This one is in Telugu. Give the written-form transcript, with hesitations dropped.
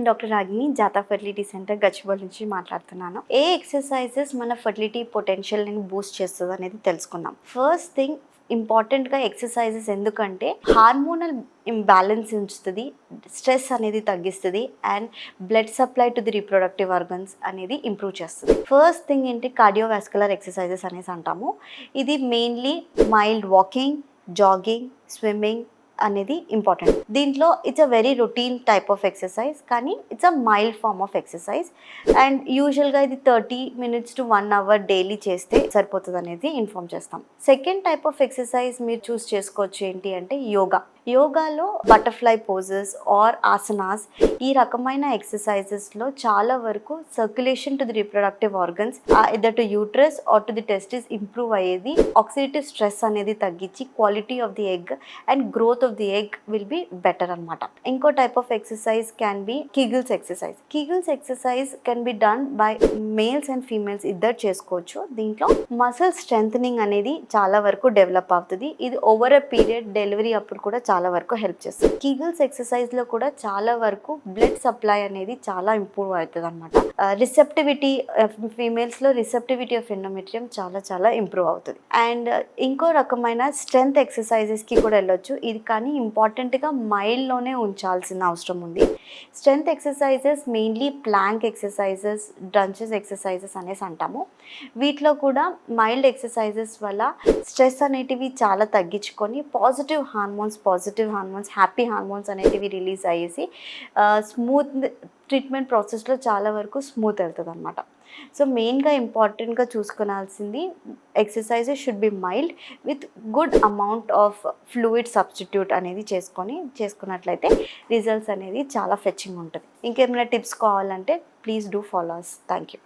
నేను doctor Ragini Jata fertility centre Gachibowli నుంచి మాట్లాడుతున్నాను. ఏ ఎక్సర్సైజెస్ మన ఫెర్టిలిటీ పొటెన్షియల్ని బూస్ట్ చేస్తుంది అనేది తెలుసుకుందాం. ఫస్ట్ థింగ్ ఇంపార్టెంట్గా ఎక్సర్సైజెస్ ఎందుకంటే హార్మోనల్ ఇంబ్యాలెన్స్ ఉంచుతుంది, స్ట్రెస్ అనేది తగ్గిస్తుంది and blood supply to the reproductive organs అనేది ఇంప్రూవ్ చేస్తుంది. ఫస్ట్ థింగ్ ఏంటి కార్డియోవాస్కులర్ ఎక్సర్సైజెస్ అనేసి అంటాము. ఇది mainly mild walking, jogging, swimming అనేది ఇంపార్టెంట్. దీంట్లో it's a very routine type of exercise, కానీ it's a mild form of exercise and యూజువల్గా ఇది 30 minutes to 1 hour డైలీ చేస్తే సరిపోతుంది అనేది ఇన్ఫార్మ్ చేస్తాం. సెకండ్ టైప్ ఆఫ్ ఎక్సర్సైజ్ మీరు చూస్ చేసుకోవచ్చు ఏంటి అంటే యోగాలో బటర్ఫ్లై పోజెస్ ఆర్ ఆసనాస్, ఈ రకమైన ఎక్సర్సైజెస్లో చాలా వరకు circulation to the reproductive organs either to uterus or to the testis improve అయ్యేది. ఆక్సిడేటివ్ స్ట్రెస్ అనేది తగ్గించి quality of the egg and growth of the egg will be better అనమాట. ఇంకో type of exercise can be Kegels exercise. Kegels exercise can be done by males and females ఇద్దరు చేసుకోవచ్చు. దీంట్లో మసిల్ స్ట్రెంథనింగ్ అనేది చాలా వరకు డెవలప్ అవుతుంది. ఇది ఓవర్ అ పీరియడ్ డెలివరీ అప్పుడు కూడా చాలా వరకు హెల్ప్ చేస్తుంది. కిగిల్స్ ఎక్సర్సైజ్లో కూడా చాలా వరకు బ్లడ్ సప్లై అనేది చాలా ఇంప్రూవ్ అవుతుంది అనమాట. రిసెప్టివిటీ ఫీమేల్స్లో రిసెప్టివిటీ ఆఫ్ ఎండోమెట్రియం చాలా చాలా ఇంప్రూవ్ అవుతుంది. అండ్ ఇంకో రకమైన స్ట్రెంగ్త్ ఎక్సర్సైజెస్కి కూడా వెళ్ళొచ్చు. ఇది కానీ ఇంపార్టెంట్గా మైల్డ్లోనే ఉంచాల్సిన అవసరం ఉంది. Strength exercises mainly plank exercises, crunches exercises అనేసి అంటాము. వీటిలో కూడా మైల్డ్ ఎక్సర్సైజెస్ వల్ల స్ట్రెస్ అనేటివి చాలా తగ్గించుకొని పాజిటివ్ హార్మోన్స్, హ్యాపీ హార్మోన్స్ అనేటివి రిలీజ్ అయ్యేసి స్మూత్ ట్రీట్మెంట్ ప్రాసెస్లో చాలా వరకు స్మూత్ వెళ్తుంది అనమాట. సో మెయిన్గా ఇంపార్టెంట్గా చూసుకోవాల్సింది exercises should be mild with good amount of fluid substitute అనేది చేసుకున్నట్లయితే రిజల్ట్స్ అనేది చాలా ఫెచ్చింగ్ ఉంటుంది. ఇంకేమైనా టిప్స్ కావాలంటే please do follow us. Thank you.